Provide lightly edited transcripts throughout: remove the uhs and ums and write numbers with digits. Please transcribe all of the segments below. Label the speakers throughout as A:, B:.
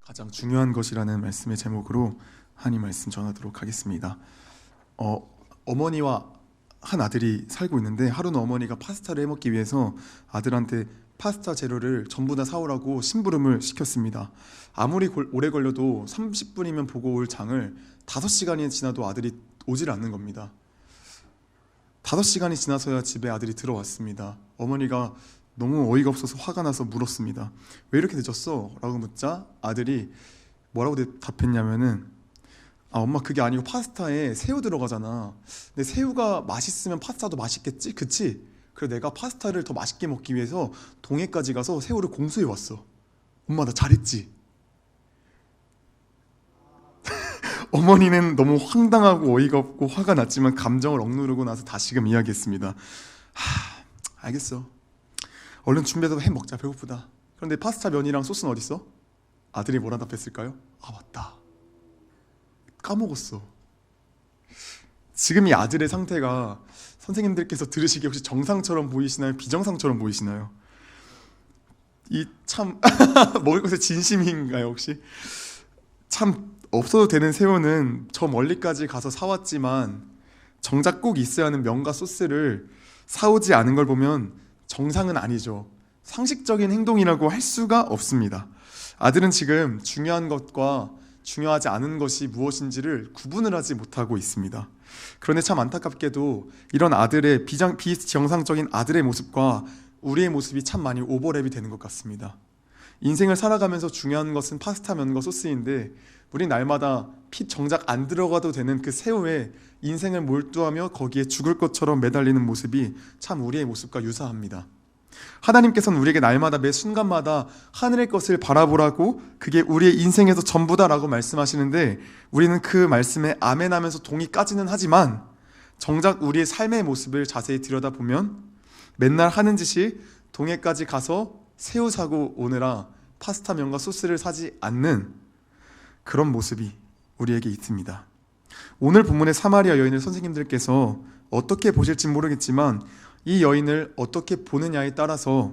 A: 가장 중요한 것이라는 말씀의 제목으로 하나님 말씀 전하도록 하겠습니다. 어머니와 한 아들이 살고 있는데 하루는 어머니가 파스타를 해먹기 위해서 아들한테 파스타 재료를 전부 다 사오라고 심부름을 시켰습니다. 아무리 오래 걸려도 30분이면 보고 올 장을 5시간이 지나도 아들이 오질 않는 겁니다. 5시간이 지나서야 집에 아들이 들어왔습니다. 어머니가 너무 어이가 없어서 화가 나서 물었습니다. 왜 이렇게 늦었어? 라고 묻자 아들이 뭐라고 답했냐면은 엄마 그게 아니고 파스타에 새우 들어가잖아. 근데 새우가 맛있으면 파스타도 맛있겠지? 그치? 그래서 내가 파스타를 더 맛있게 먹기 위해서 동해까지 가서 새우를 공수해 왔어. 엄마 나 잘했지? 어머니는 너무 황당하고 어이가 없고 화가 났지만 감정을 억누르고 나서 다시금 이야기했습니다. 알겠어. 얼른 준비해서 햄 먹자. 배고프다. 그런데 파스타 면이랑 소스는 어딨어? 아들이 뭐라 답했을까요? 맞다. 까먹었어. 지금 이 아들의 상태가 선생님들께서 들으시기에 혹시 정상처럼 보이시나요? 비정상처럼 보이시나요? 이 참 먹을 것에 진심인가요 혹시? 참 없어도 되는 새우는 저 멀리까지 가서 사왔지만 정작 꼭 있어야 하는 면과 소스를 사오지 않은 걸 보면 정상은 아니죠. 상식적인 행동이라고 할 수가 없습니다. 아들은 지금 중요한 것과 중요하지 않은 것이 무엇인지를 구분을 하지 못하고 있습니다. 그런데 참 안타깝게도 이런 아들의 비정상적인 아들의 모습과 우리의 모습이 참 많이 오버랩이 되는 것 같습니다. 인생을 살아가면서 중요한 것은 파스타 면과 소스인데 우리 날마다 피 정작 안 들어가도 되는 그 새우에 인생을 몰두하며 거기에 죽을 것처럼 매달리는 모습이 참 우리의 모습과 유사합니다. 하나님께서는 우리에게 날마다 매 순간마다 하늘의 것을 바라보라고 그게 우리의 인생에서 전부다라고 말씀하시는데 우리는 그 말씀에 아멘하면서 동의까지는 하지만 정작 우리의 삶의 모습을 자세히 들여다보면 맨날 하는 짓이 동해까지 가서 새우 사고 오느라 파스타 면과 소스를 사지 않는 그런 모습이 우리에게 있습니다. 오늘 본문의 사마리아 여인을 선생님들께서 어떻게 보실지 모르겠지만 이 여인을 어떻게 보느냐에 따라서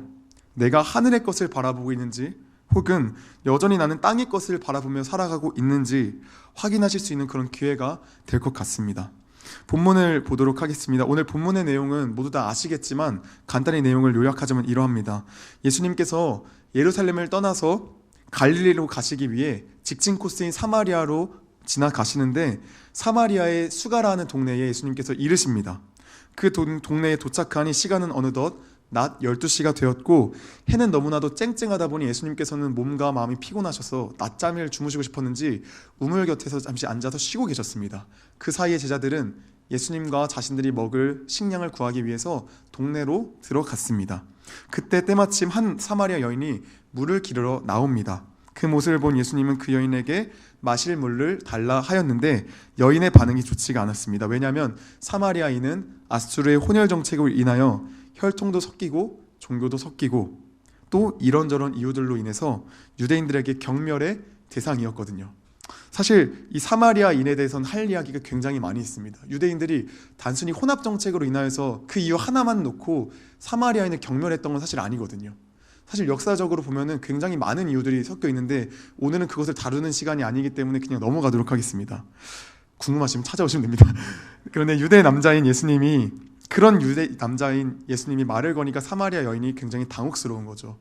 A: 내가 하늘의 것을 바라보고 있는지 혹은 여전히 나는 땅의 것을 바라보며 살아가고 있는지 확인하실 수 있는 그런 기회가 될 것 같습니다. 본문을 보도록 하겠습니다. 오늘 본문의 내용은 모두 다 아시겠지만 간단히 내용을 요약하자면 이러합니다. 예수님께서 예루살렘을 떠나서 갈릴리로 가시기 위해 직진 코스인 사마리아로 지나가시는데 사마리아의 수가라는 동네에 예수님께서 이르십니다. 그 동네에 도착하니 시간은 어느덧 낮 12시가 되었고 해는 너무나도 쨍쨍하다 보니 예수님께서는 몸과 마음이 피곤하셔서 낮잠을 주무시고 싶었는지 우물 곁에서 잠시 앉아서 쉬고 계셨습니다. 그 사이에 제자들은 예수님과 자신들이 먹을 식량을 구하기 위해서 동네로 들어갔습니다. 그때 때마침 한 사마리아 여인이 물을 기르러 나옵니다. 그 모습을 본 예수님은 그 여인에게 마실 물을 달라 하였는데 여인의 반응이 좋지가 않았습니다. 왜냐하면 사마리아인은 아수르의 혼혈 정책으로 인하여 혈통도 섞이고 종교도 섞이고 또 이런저런 이유들로 인해서 유대인들에게 경멸의 대상이었거든요. 사실 이 사마리아인에 대해서는 할 이야기가 굉장히 많이 있습니다. 유대인들이 단순히 혼합 정책으로 인하여서 그 이유 하나만 놓고 사마리아인을 경멸했던 건 사실 아니거든요. 사실 역사적으로 보면은 굉장히 많은 이유들이 섞여 있는데 오늘은 그것을 다루는 시간이 아니기 때문에 그냥 넘어가도록 하겠습니다. 궁금하시면 찾아오시면 됩니다. 그런데 유대 남자인 예수님이 그런 유대 남자인 예수님이 말을 거니까 사마리아 여인이 굉장히 당혹스러운 거죠.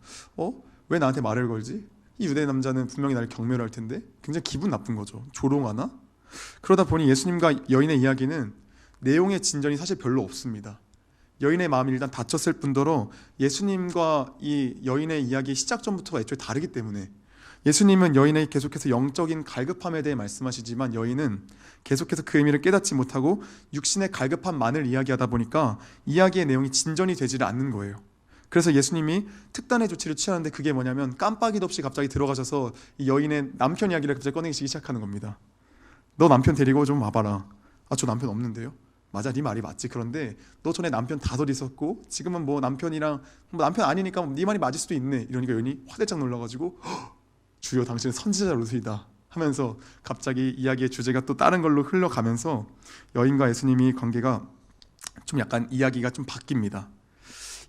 A: 왜 나한테 말을 걸지? 이 유대 남자는 분명히 나를 경멸할 텐데 굉장히 기분 나쁜 거죠. 조롱하나? 그러다 보니 예수님과 여인의 이야기는 내용의 진전이 사실 별로 없습니다. 여인의 마음이 일단 다쳤을 뿐더러 예수님과 이 여인의 이야기 시작 전부터가 애초에 다르기 때문에 예수님은 여인에게 계속해서 영적인 갈급함에 대해 말씀하시지만 여인은 계속해서 그 의미를 깨닫지 못하고 육신의 갈급함만을 이야기하다 보니까 이야기의 내용이 진전이 되지를 않는 거예요. 그래서 예수님이 특단의 조치를 취하는데 그게 뭐냐면 깜빡이도 없이 갑자기 들어가셔서 이 여인의 남편 이야기를 갑자기 꺼내기 시작하는 겁니다. 너 남편 데리고 좀 와봐라. 저 남편 없는데요? 맞아, 네 말이 맞지. 그런데 너 전에 남편 5 있었고 지금은 뭐 남편이랑 남편 아니니까 네 말이 맞을 수도 있네. 이러니까 여인이 화들짝 놀라가지고 주여 당신은 선지자로서이다 하면서 갑자기 이야기의 주제가 또 다른 걸로 흘러가면서 여인과 예수님이 관계가 좀 약간 이야기가 좀 바뀝니다.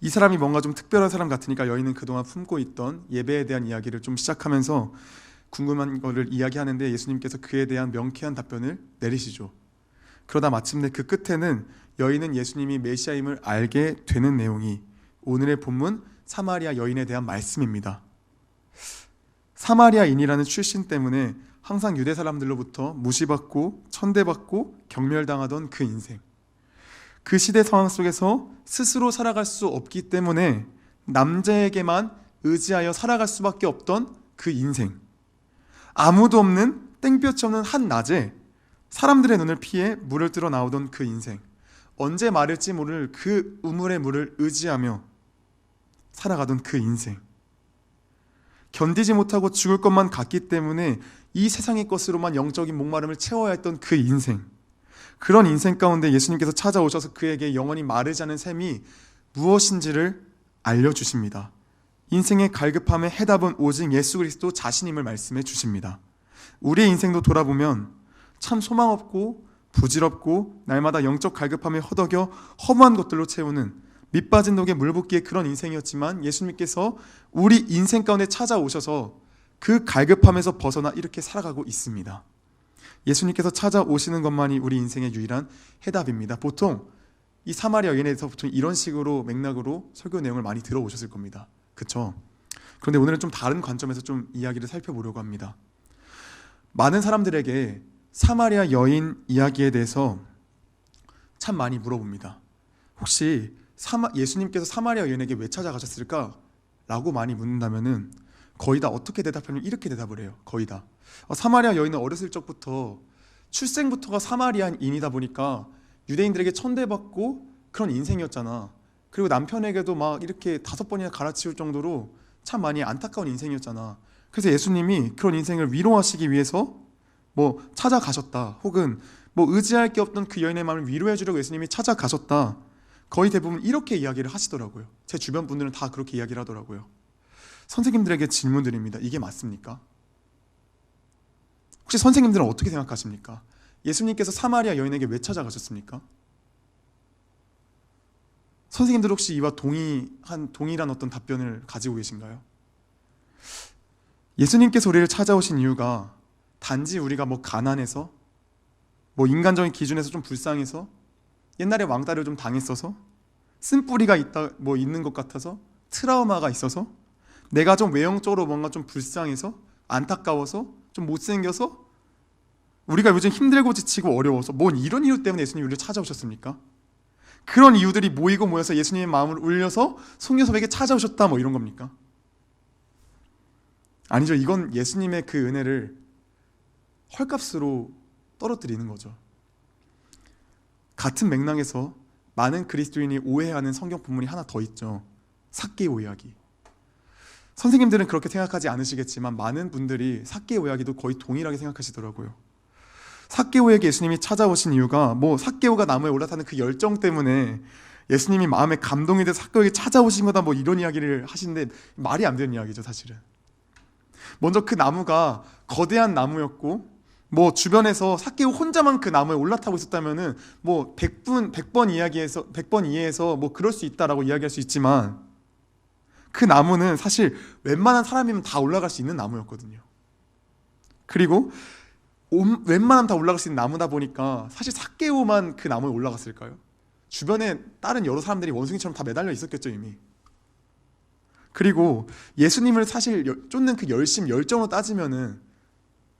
A: 이 사람이 뭔가 좀 특별한 사람 같으니까 여인은 그동안 품고 있던 예배에 대한 이야기를 좀 시작하면서 궁금한 거를 이야기하는데 예수님께서 그에 대한 명쾌한 답변을 내리시죠. 그러다 마침내 그 끝에는 여인은 예수님이 메시아임을 알게 되는 내용이 오늘의 본문 사마리아 여인에 대한 말씀입니다. 사마리아인이라는 출신 때문에 항상 유대 사람들로부터 무시받고 천대받고 경멸당하던 그 인생, 그 시대 상황 속에서 스스로 살아갈 수 없기 때문에 남자에게만 의지하여 살아갈 수밖에 없던 그 인생, 아무도 없는 땡볕이 없는 한낮에 사람들의 눈을 피해 물을 뚫어 나오던 그 인생, 언제 마를지 모를 그 우물의 물을 의지하며 살아가던 그 인생, 견디지 못하고 죽을 것만 같기 때문에 이 세상의 것으로만 영적인 목마름을 채워야 했던 그 인생, 그런 인생 가운데 예수님께서 찾아오셔서 그에게 영원히 마르지 않은 샘이 무엇인지를 알려주십니다. 인생의 갈급함의 해답은 오직 예수 그리스도 자신임을 말씀해 주십니다. 우리의 인생도 돌아보면 참 소망 없고 부질없고 날마다 영적 갈급함에 허덕여 허무한 것들로 채우는 밑빠진 독에 물 붓기의 그런 인생이었지만 예수님께서 우리 인생 가운데 찾아오셔서 그 갈급함에서 벗어나 이렇게 살아가고 있습니다. 예수님께서 찾아오시는 것만이 우리 인생의 유일한 해답입니다. 보통 이 사마리아 여인에 대해서 보통 이런 식으로 맥락으로 설교 내용을 많이 들어오셨을 겁니다. 그렇죠? 그런데 오늘은 좀 다른 관점에서 좀 이야기를 살펴보려고 합니다. 많은 사람들에게 사마리아 여인 이야기에 대해서 참 많이 물어봅니다. 혹시 예수님께서 사마리아 여인에게 왜 찾아가셨을까? 라고 많이 묻는다면은 거의 다 어떻게 대답하면 이렇게 대답을 해요. 거의 다. 사마리아 여인은 어렸을 적부터 출생부터가 사마리아인이다 보니까 유대인들에게 천대받고 그런 인생이었잖아. 그리고 남편에게도 막 이렇게 5번이나 갈아치울 정도로 참 많이 안타까운 인생이었잖아. 그래서 예수님이 그런 인생을 위로하시기 위해서 뭐 찾아가셨다, 혹은 뭐 의지할 게 없던 그 여인의 마음을 위로해 주려고 예수님이 찾아가셨다, 거의 대부분 이렇게 이야기를 하시더라고요. 제 주변 분들은 다 그렇게 이야기를 하더라고요. 선생님들에게 질문 드립니다. 이게 맞습니까? 혹시 선생님들은 어떻게 생각하십니까? 예수님께서 사마리아 여인에게 왜 찾아가셨습니까? 선생님들 혹시 이와 동일한 어떤 답변을 가지고 계신가요? 예수님께서 우리를 찾아오신 이유가 단지 우리가 뭐 가난해서, 뭐 인간적인 기준에서 좀 불쌍해서, 옛날에 왕따를 좀 당했어서, 쓴뿌리가 있는 것 같아서, 트라우마가 있어서, 내가 좀 외형적으로 뭔가 좀 불쌍해서, 안타까워서, 좀 못생겨서, 우리가 요즘 힘들고 지치고 어려워서, 뭔 이런 이유 때문에 예수님이 우리를 찾아오셨습니까? 그런 이유들이 모이고 모여서 예수님의 마음을 울려서 속녀섭에게 찾아오셨다, 뭐 이런 겁니까? 아니죠. 이건 예수님의 그 은혜를 헐값으로 떨어뜨리는 거죠. 같은 맥락에서 많은 그리스도인이 오해하는 성경 본문이 하나 더 있죠. 삭개오 이야기. 선생님들은 그렇게 생각하지 않으시겠지만 많은 분들이 삭개오 이야기도 거의 동일하게 생각하시더라고요. 삭개오에게 예수님이 찾아오신 이유가 뭐 삭개오가 나무에 올라타는 그 열정 때문에 예수님이 마음에 감동이 돼서 삭개오에게 찾아오신 거다, 뭐 이런 이야기를 하시는데 말이 안 되는 이야기죠, 사실은. 먼저 그 나무가 거대한 나무였고, 뭐 주변에서 삭개오 혼자만 그 나무에 올라타고 있었다면은 뭐 100번 이해해서 뭐 그럴 수 있다라고 이야기할 수 있지만, 그 나무는 사실 웬만한 사람이면 다 올라갈 수 있는 나무였거든요. 그리고 웬만하면 다 올라갈 수 있는 나무다 보니까 사실 삭개오만 그 나무에 올라갔을까요? 주변에 다른 여러 사람들이 원숭이처럼 다 매달려 있었겠죠, 이미. 그리고 예수님을 사실 쫓는 그 열심, 열정으로 따지면은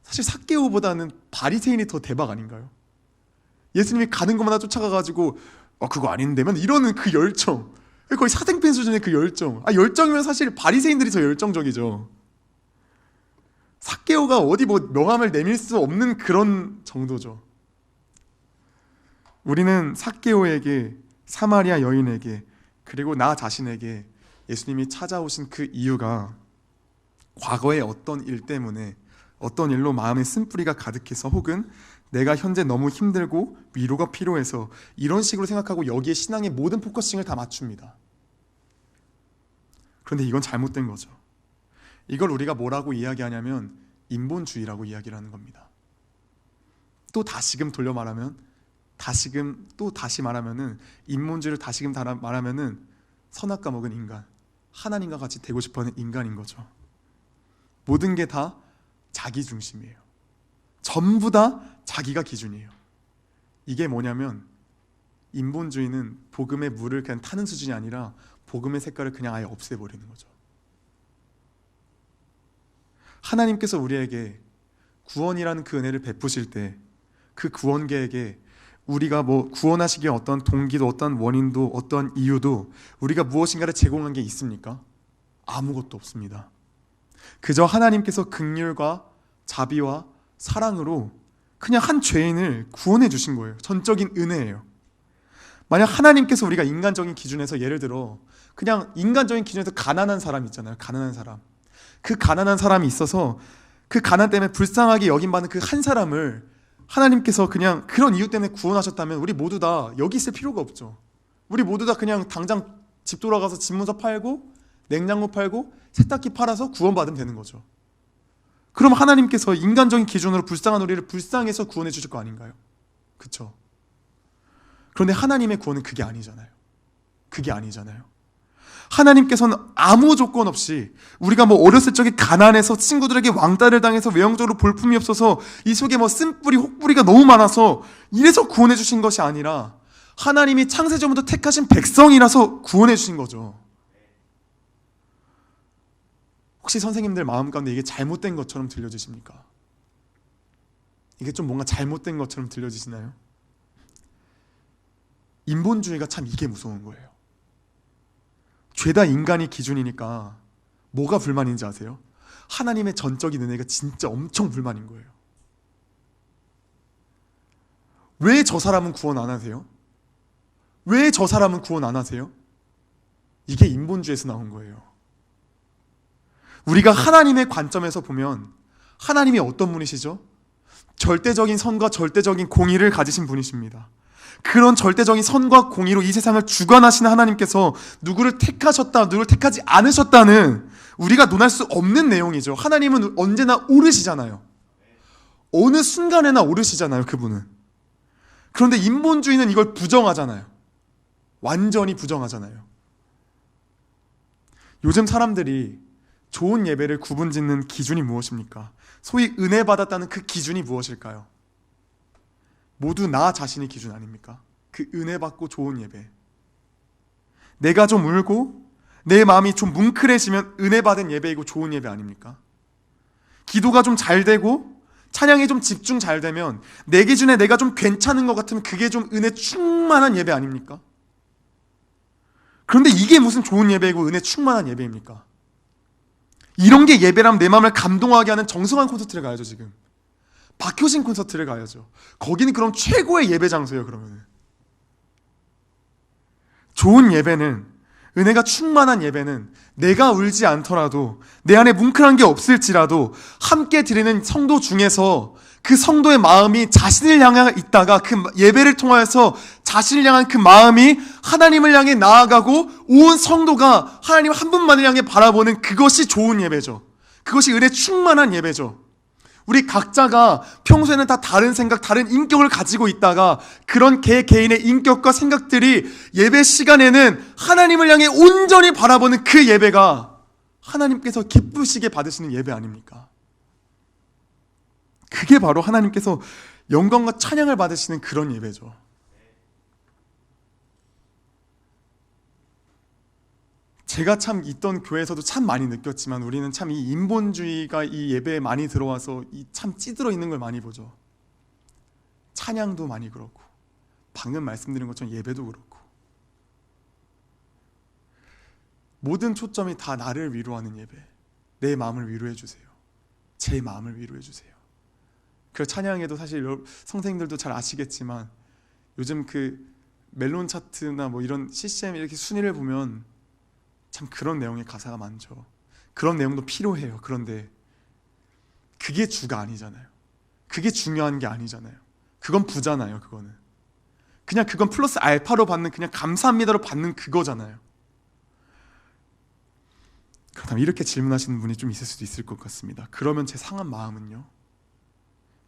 A: 사실 삭개오보다는 바리새인이 더 대박 아닌가요? 예수님이 가는 곳마다 쫓아가가지고 그거 아닌데면 이러는 그 열정, 거의 사생팬 수준의 그 열정. 열정이면 사실 바리새인들이 더 열정적이죠. 삭개오가 어디 뭐 명함을 내밀 수 없는 그런 정도죠. 우리는 삭개오에게, 사마리아 여인에게, 그리고 나 자신에게 예수님이 찾아오신 그 이유가 과거의 어떤 일 때문에, 어떤 일로 마음에 쓴뿌리가 가득해서, 혹은 내가 현재 너무 힘들고 위로가 필요해서 이런 식으로 생각하고 여기에 신앙의 모든 포커싱을 다 맞춥니다. 그런데 이건 잘못된 거죠. 이걸 우리가 뭐라고 이야기하냐면 인본주의라고 이야기를 하는 겁니다. 또 다시금 돌려 말하면, 다시 말하면은 인본주의를 다시금 말하면은 선악과 먹은 인간, 하나님과 같이 되고 싶어하는 인간인 거죠. 모든 게 다 자기 중심이에요. 전부 다 자기가 기준이에요. 이게 뭐냐면 인본주의는 복음의 물을 그냥 타는 수준이 아니라 복음의 색깔을 그냥 아예 없애버리는 거죠. 하나님께서 우리에게 구원이라는 그 은혜를 베푸실 때 그 구원 계획에 우리가 뭐 구원하시기에 어떤 동기도 어떤 원인도 어떤 이유도 우리가 무엇인가를 제공한 게 있습니까? 아무것도 없습니다. 그저 하나님께서 긍휼과 자비와 사랑으로 그냥 한 죄인을 구원해 주신 거예요. 전적인 은혜예요. 만약 하나님께서 우리가 인간적인 기준에서 예를 들어 그냥 인간적인 기준에서 가난한 사람 있잖아요. 가난한 사람. 그 가난한 사람이 있어서 그 가난 때문에 불쌍하게 여김받는 그 한 사람을 하나님께서 그냥 그런 이유 때문에 구원하셨다면 우리 모두 다 여기 있을 필요가 없죠. 우리 모두 다 그냥 당장 집 돌아가서 집문서 팔고 냉장고 팔고 세탁기 팔아서 구원받으면 되는 거죠. 그럼 하나님께서 인간적인 기준으로 불쌍한 우리를 불쌍해서 구원해 주실 거 아닌가요? 그렇죠? 그런데 하나님의 구원은 그게 아니잖아요. 그게 아니잖아요. 하나님께서는 아무 조건 없이 우리가 뭐 어렸을 적에 가난해서 친구들에게 왕따를 당해서 외형적으로 볼품이 없어서 이 속에 뭐 쓴뿌리 혹뿌리가 너무 많아서 이래서 구원해 주신 것이 아니라 하나님이 창세전부터 택하신 백성이라서 구원해 주신 거죠. 혹시 선생님들 마음 가운데 이게 잘못된 것처럼 들려지십니까? 이게 좀 뭔가 잘못된 것처럼 들려지시나요? 인본주의가 참 이게 무서운 거예요. 죄다 인간이 기준이니까 뭐가 불만인지 아세요? 하나님의 전적인 은혜가 진짜 엄청 불만인 거예요. 왜 저 사람은 구원 안 하세요? 왜 저 사람은 구원 안 하세요? 이게 인본주의에서 나온 거예요. 우리가 하나님의 관점에서 보면 하나님이 어떤 분이시죠? 절대적인 선과 절대적인 공의를 가지신 분이십니다. 그런 절대적인 선과 공의로 이 세상을 주관하시는 하나님께서 누구를 택하셨다, 누구를 택하지 않으셨다는 우리가 논할 수 없는 내용이죠. 하나님은 언제나 오르시잖아요. 어느 순간에나 오르시잖아요, 그분은. 그런데 인본주의는 이걸 부정하잖아요. 완전히 부정하잖아요. 요즘 사람들이 좋은 예배를 구분짓는 기준이 무엇입니까? 소위 은혜 받았다는 그 기준이 무엇일까요? 모두 나 자신의 기준 아닙니까? 그 은혜 받고 좋은 예배. 내가 좀 울고 내 마음이 좀 뭉클해지면 은혜 받은 예배이고 좋은 예배 아닙니까? 기도가 좀 잘 되고 찬양이 좀 집중 잘 되면 내 기준에 내가 좀 괜찮은 것 같으면 그게 좀 은혜 충만한 예배 아닙니까? 그런데 이게 무슨 좋은 예배이고 은혜 충만한 예배입니까? 이런 게 예배라면 내 마음을 감동하게 하는 정성한 콘서트를 가야죠. 지금 박효신 콘서트를 가야죠. 거기는 그럼 최고의 예배 장소예요. 그러면 좋은 예배는, 은혜가 충만한 예배는 내가 울지 않더라도 내 안에 뭉클한 게 없을지라도 함께 드리는 성도 중에서 그 성도의 마음이 자신을 향해 있다가 그 예배를 통하여서 자신을 향한 그 마음이 하나님을 향해 나아가고 온 성도가 하나님 한 분만을 향해 바라보는 그것이 좋은 예배죠. 그것이 은혜 충만한 예배죠. 우리 각자가 평소에는 다 다른 생각, 다른 인격을 가지고 있다가 그런 개개인의 인격과 생각들이 예배 시간에는 하나님을 향해 온전히 바라보는 그 예배가 하나님께서 기쁘시게 받으시는 예배 아닙니까? 그게 바로 하나님께서 영광과 찬양을 받으시는 그런 예배죠. 제가 참 있던 교회에서도 참 많이 느꼈지만 우리는 참 이 인본주의가 이 예배에 많이 들어와서 이 참 찌들어 있는 걸 많이 보죠. 찬양도 많이 그렇고 방금 말씀드린 것처럼 예배도 그렇고 모든 초점이 다 나를 위로하는 예배, 내 마음을 위로해 주세요. 제 마음을 위로해 주세요. 그 찬양에도 사실 선생님들도 잘 아시겠지만 요즘 그 멜론 차트나 뭐 이런 CCM 이렇게 순위를 보면 참 그런 내용의 가사가 많죠. 그런 내용도 필요해요. 그런데 그게 주가 아니잖아요. 그게 중요한 게 아니잖아요. 그건 부잖아요. 그거는 그냥 그건 플러스 알파로 받는, 그냥 감사합니다로 받는 그거잖아요. 그렇다면 이렇게 질문하시는 분이 좀 있을 수도 있을 것 같습니다. 그러면 제 상한 마음은요?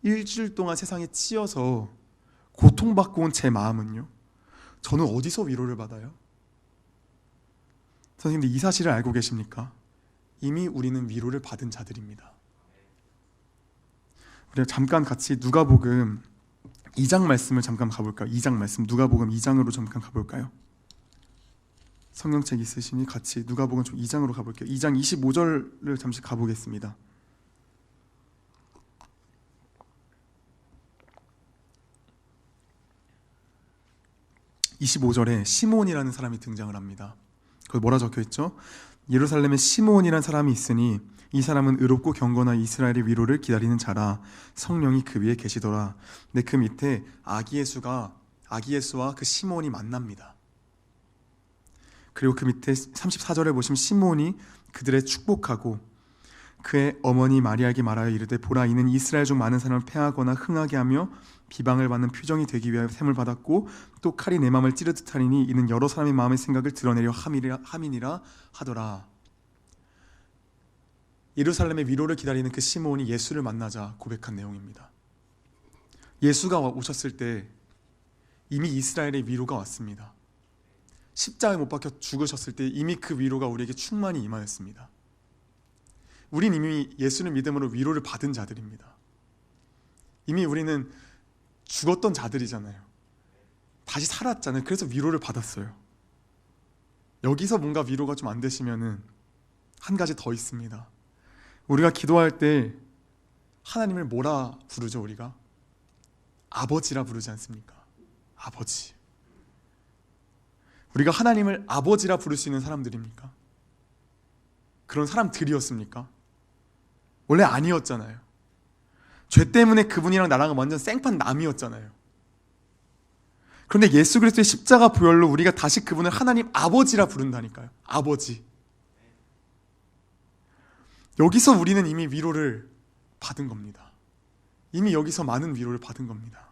A: 일주일 동안 세상에 치여서 고통받고 온 제 마음은요? 저는 어디서 위로를 받아요? 선생님들 이 사실을 알고 계십니까? 이미 우리는 위로를 받은 자들입니다. 우리가 잠깐 같이 누가복음 2장 말씀을 잠깐 가볼까요? 2장 말씀, 누가복음 2장으로 잠깐 가볼까요? 성경책 있으시니 같이 누가복음 2장으로 가볼게요. 2장 25절을 잠시 가보겠습니다. 25절에 시몬이라는 사람이 등장을 합니다. 거기 뭐라 적혀있죠? 예루살렘에 시몬이라는 사람이 있으니 이 사람은 의롭고 경건한 이스라엘의 위로를 기다리는 자라. 성령이 그 위에 계시더라. 근데 그 밑에 아기 예수와 그 시몬이 만납니다. 그리고 그 밑에 34절에 보시면 시몬이 그들의 축복하고 그의 어머니 마리아에게 말하여 이르되 보라 이는 이스라엘 중 많은 사람을 패하거나 흥하게 하며 비방을 받는 표정이 되기 위하여 셈을 받았고 또 칼이 내 마음을 찌르듯 하리니 이는 여러 사람의 마음의 생각을 드러내려 함이니라 하더라. 예루살렘의 위로를 기다리는 그 시몬이 예수를 만나자 고백한 내용입니다. 예수가 오셨을 때 이미 이스라엘의 위로가 왔습니다. 십자가에 못 박혀 죽으셨을 때 이미 그 위로가 우리에게 충만히 임하였습니다. 우린 이미 예수를 믿음으로 위로를 받은 자들입니다. 이미 우리는 죽었던 자들이잖아요. 다시 살았잖아요. 그래서 위로를 받았어요. 여기서 뭔가 위로가 좀 안 되시면은 한 가지 더 있습니다. 우리가 기도할 때 하나님을 뭐라 부르죠? 우리가 아버지라 부르지 않습니까? 아버지. 우리가 하나님을 아버지라 부를 수 있는 사람들입니까? 그런 사람들이었습니까? 원래 아니었잖아요. 죄 때문에 그분이랑 나랑은 완전 생판 남이었잖아요. 그런데 예수 그리스도의 십자가 보혈로 우리가 다시 그분을 하나님 아버지라 부른다니까요. 아버지. 여기서 우리는 이미 위로를 받은 겁니다. 이미 여기서 많은 위로를 받은 겁니다.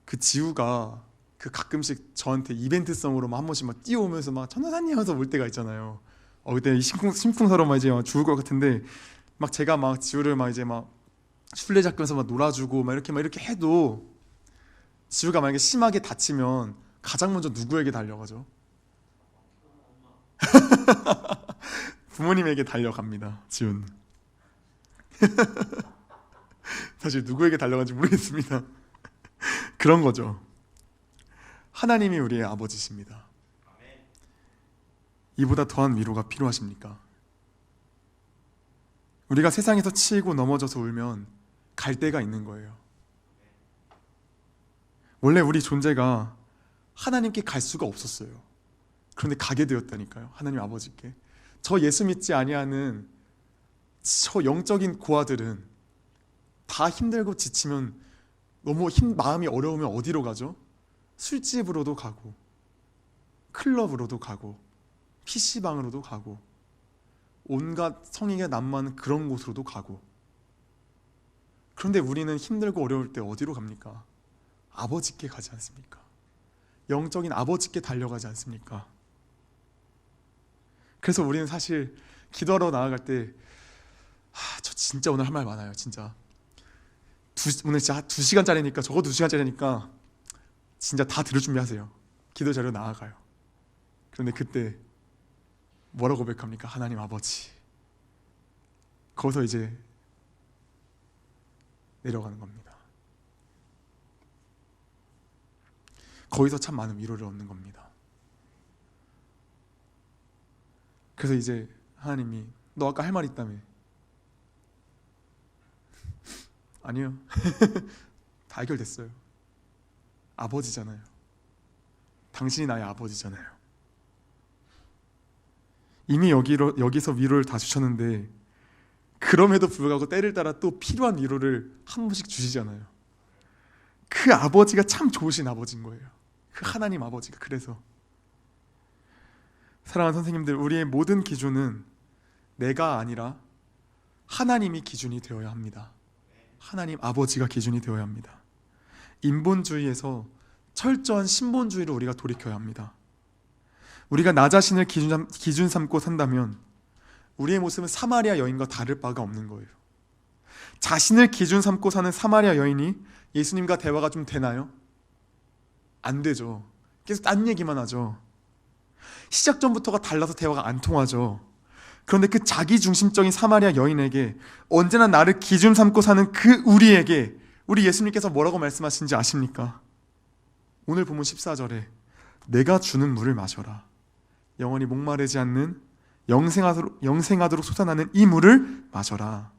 A: 그 지우가 그 가끔씩 저한테 이벤트성으로 한 번씩 막 뛰어오면서 막 전도사님 하면서 올 때가 있잖아요. 그때 심쿵서로 막 이제 막 죽을 것 같은데 막 제가 막 지우를 막 이제 막 술래잡기면서 막 놀아주고 막 이렇게 해도 지우가 만약에 심하게 다치면 가장 먼저 누구에게 달려가죠? 부모님에게 달려갑니다. 지우는 사실 누구에게 달려간지 모르겠습니다. 그런 거죠. 하나님이 우리의 아버지십니다. 이보다 더한 위로가 필요하십니까? 우리가 세상에서 치이고 넘어져서 울면 갈 데가 있는 거예요. 원래 우리 존재가 하나님께 갈 수가 없었어요. 그런데 가게 되었다니까요. 하나님 아버지께. 저 예수 믿지 아니하는 저 영적인 고아들은 다 힘들고 지치면 너무 마음이 어려우면 어디로 가죠? 술집으로도 가고 클럽으로도 가고 PC방으로도 가고 온갖 성인의 난무하는 그런 곳으로도 가고. 그런데 우리는 힘들고 어려울 때 어디로 갑니까? 아버지께 가지 않습니까? 영적인 아버지께 달려가지 않습니까? 그래서 우리는 사실 기도하러 나아갈 때 저 진짜 오늘 할 말 많아요. 진짜 오늘 진짜 2시간짜리니까 적어도 2시간짜리니까 진짜 다 들을 준비하세요. 기도 자리로 나아가요. 그런데 그때 뭐라고 고백합니까? 하나님 아버지. 거기서 이제 내려가는 겁니다. 거기서 참 많은 위로를 얻는 겁니다. 그래서 이제 하나님이 너 아까 할 말 있다며. 아니요. 다 해결됐어요. 아버지잖아요. 당신이 나의 아버지잖아요. 이미 여기서 위로를 다 주셨는데 그럼에도 불구하고 때를 따라 또 필요한 위로를 한 번씩 주시잖아요. 그 아버지가 참 좋으신 아버지인 거예요. 그 하나님 아버지가. 그래서 사랑하는 선생님들, 우리의 모든 기준은 내가 아니라 하나님이 기준이 되어야 합니다. 하나님 아버지가 기준이 되어야 합니다. 인본주의에서 철저한 신본주의로 우리가 돌이켜야 합니다. 우리가 나 자신을 기준 삼고 산다면 우리의 모습은 사마리아 여인과 다를 바가 없는 거예요. 자신을 기준 삼고 사는 사마리아 여인이 예수님과 대화가 좀 되나요? 안 되죠. 계속 딴 얘기만 하죠. 시작 전부터가 달라서 대화가 안 통하죠. 그런데 그 자기중심적인 사마리아 여인에게 언제나 나를 기준 삼고 사는 그 우리에게 우리 예수님께서 뭐라고 말씀하신지 아십니까? 오늘 본문 14절에 내가 주는 물을 마셔라. 영원히 목마르지 않는 영생하도록 솟아나는 이 물을 마셔라.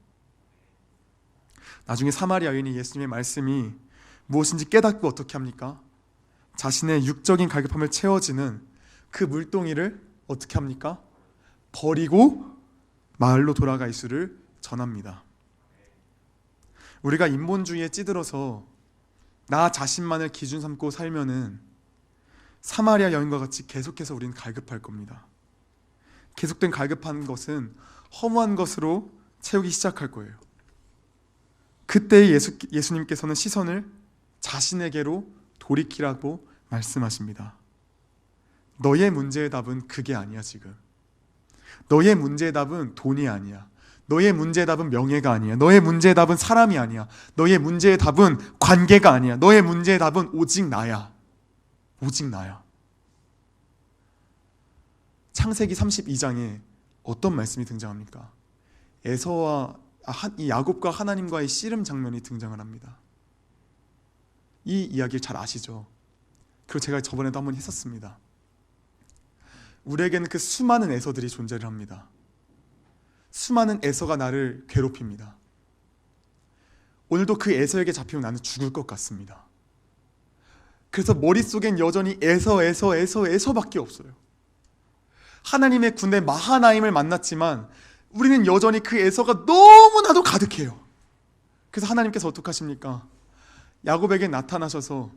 A: 나중에 사마리아 여인이 예수님의 말씀이 무엇인지 깨닫고 어떻게 합니까? 자신의 육적인 갈급함을 채워지는 그 물동이를 어떻게 합니까? 버리고 마을로 돌아가 예수를 전합니다. 우리가 인본주의에 찌들어서 나 자신만을 기준 삼고 살면은 사마리아 여인과 같이 계속해서 우리는 갈급할 겁니다. 계속된 갈급한 것은 허무한 것으로 채우기 시작할 거예요. 그때 예수님께서는 시선을 자신에게로 돌이키라고 말씀하십니다. 너의 문제의 답은 그게 아니야. 지금 너의 문제의 답은 돈이 아니야. 너의 문제의 답은 명예가 아니야. 너의 문제의 답은 사람이 아니야. 너의 문제의 답은 관계가 아니야. 너의 문제의 답은 오직 나야. 오직 나야. 창세기 32장에 어떤 말씀이 등장합니까? 이 야곱과 하나님과의 씨름 장면이 등장을 합니다. 이 이야기를 잘 아시죠? 그리고 제가 저번에도 한번 했었습니다. 우리에게는 그 수많은 에서들이 존재를 합니다. 수많은 에서가 나를 괴롭힙니다. 오늘도 그 에서에게 잡히면 나는 죽을 것 같습니다. 그래서 머릿속엔 여전히 에서밖에 없어요. 하나님의 군대 마하나임을 만났지만 우리는 여전히 그 에서가 너무나도 가득해요. 그래서 하나님께서 어떻게 하십니까? 야곱에게 나타나셔서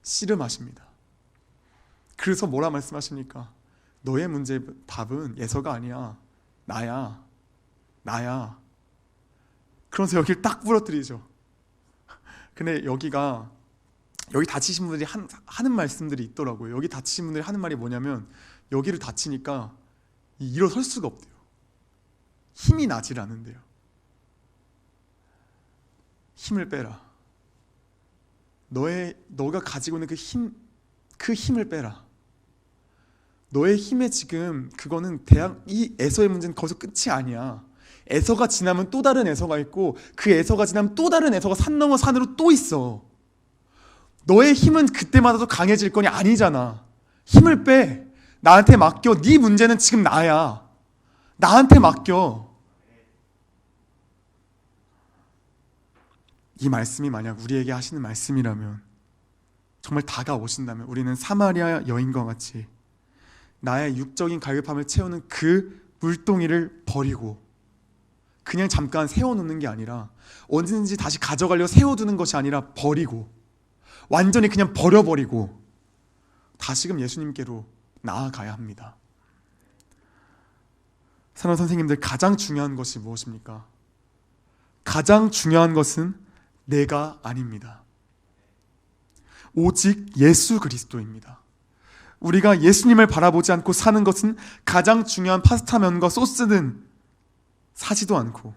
A: 씨름하십니다. 그래서 뭐라 말씀하십니까? 너의 문제의 답은 에서가 아니야. 나야. 그러면서 여기를 딱 부러뜨리죠. 근데 여기 다치신 분들이 하는 말씀들이 있더라고요. 여기 다치신 분들이 하는 말이 뭐냐면 여기를 다치니까 일어설 수가 없대요. 힘이 나질 않은데요. 힘을 빼라. 너가 가지고 있는 그 힘을 빼라. 너의 힘에 지금 그거는 이 에서의 문제는 거기서 끝이 아니야. 에서가 지나면 또 다른 에서가 있고 그 에서가 지나면 또 다른 에서가 산 넘어 산으로 또 있어. 너의 힘은 그때마다도 강해질 거니 아니잖아. 힘을 빼. 나한테 맡겨. 네 문제는 지금 나야. 나한테 맡겨. 이 말씀이 만약 우리에게 하시는 말씀이라면, 정말 다가오신다면 우리는 사마리아 여인과 같이 나의 육적인 갈급함을 채우는 그 물동이를 버리고 그냥 잠깐 세워놓는 게 아니라 언제든지 다시 가져가려고 세워두는 것이 아니라 버리고 완전히 그냥 버려버리고 다시금 예수님께로 나아가야 합니다. 사랑하는 선생님들, 가장 중요한 것이 무엇입니까? 가장 중요한 것은 내가 아닙니다. 오직 예수 그리스도입니다. 우리가 예수님을 바라보지 않고 사는 것은 가장 중요한 파스타면과 소스는 사지도 않고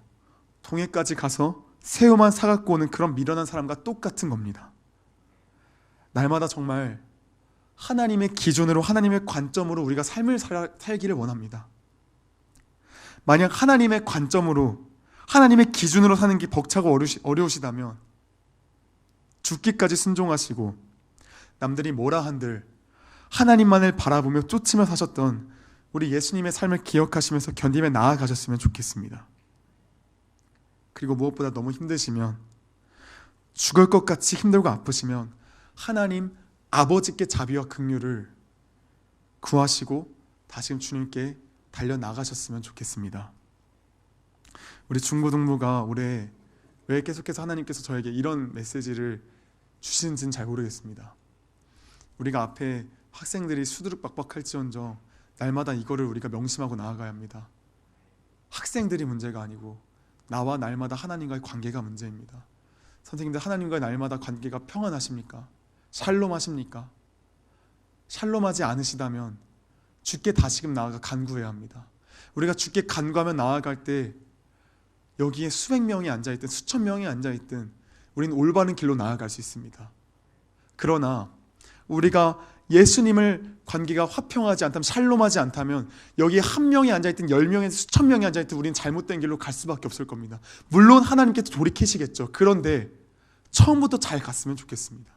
A: 동해까지 가서 새우만 사갖고 오는 그런 미련한 사람과 똑같은 겁니다. 날마다 정말 하나님의 기준으로, 하나님의 관점으로 우리가 삶을 살기를 원합니다. 만약 하나님의 관점으로, 하나님의 기준으로 사는 게 벅차고 어려우시다면 죽기까지 순종하시고 남들이 뭐라 한들 하나님만을 바라보며 쫓으며 사셨던 우리 예수님의 삶을 기억하시면서 견디며 나아가셨으면 좋겠습니다. 그리고 무엇보다 너무 힘드시면, 죽을 것 같이 힘들고 아프시면 하나님 아버지께 자비와 긍휼을 구하시고 다시금 주님께 달려나가셨으면 좋겠습니다. 우리 중고등부가 올해 왜 계속해서 하나님께서 저에게 이런 메시지를 주시는지는 잘 모르겠습니다. 우리가 앞에 학생들이 수두룩박박할지언정 날마다 이거를 우리가 명심하고 나아가야 합니다. 학생들이 문제가 아니고 나와 날마다 하나님과의 관계가 문제입니다. 선생님들, 하나님과의 날마다 관계가 평안하십니까? 샬롬하십니까? 샬롬하지 않으시다면 주께 다시금 나아가 간구해야 합니다. 우리가 주께 간구하며 나아갈 때 여기에 수백 명이 앉아있든 수천 명이 앉아있든 우리는 올바른 길로 나아갈 수 있습니다. 그러나 우리가 예수님을 관계가 화평하지 않다면, 샬롬하지 않다면 여기 한 명이 앉아있든 10명에서 수천 명이 앉아있든 우리는 잘못된 길로 갈 수밖에 없을 겁니다. 물론 하나님께서 돌이키시겠죠. 그런데 처음부터 잘 갔으면 좋겠습니다.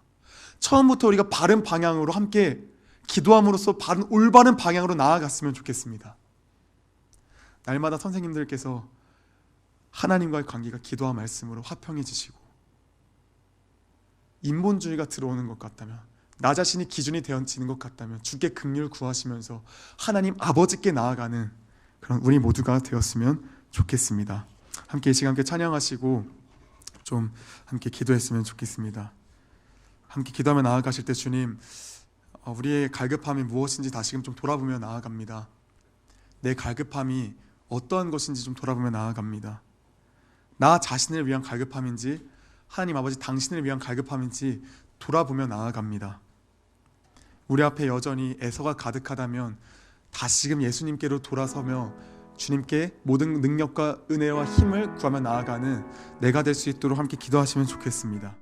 A: 처음부터 우리가 바른 방향으로 함께 기도함으로써 올바른 방향으로 나아갔으면 좋겠습니다. 날마다 선생님들께서 하나님과의 관계가 기도와 말씀으로 화평해지시고 인본주의가 들어오는 것 같다면, 나 자신이 기준이 되어지는 것 같다면 주께 긍휼 구하시면서 하나님 아버지께 나아가는 그런 우리 모두가 되었으면 좋겠습니다. 함께 이 시간 함께 찬양하시고 좀 함께 기도했으면 좋겠습니다. 함께 기도하며 나아가실 때 주님, 우리의 갈급함이 무엇인지 다시금 좀 돌아보며 나아갑니다. 내 갈급함이 어떠한 것인지 좀 돌아보며 나아갑니다. 나 자신을 위한 갈급함인지 하나님 아버지 당신을 위한 갈급함인지 돌아보며 나아갑니다. 우리 앞에 여전히 애서가 가득하다면 다시금 예수님께로 돌아서며 주님께 모든 능력과 은혜와 힘을 구하며 나아가는 내가 될 수 있도록 함께 기도하시면 좋겠습니다.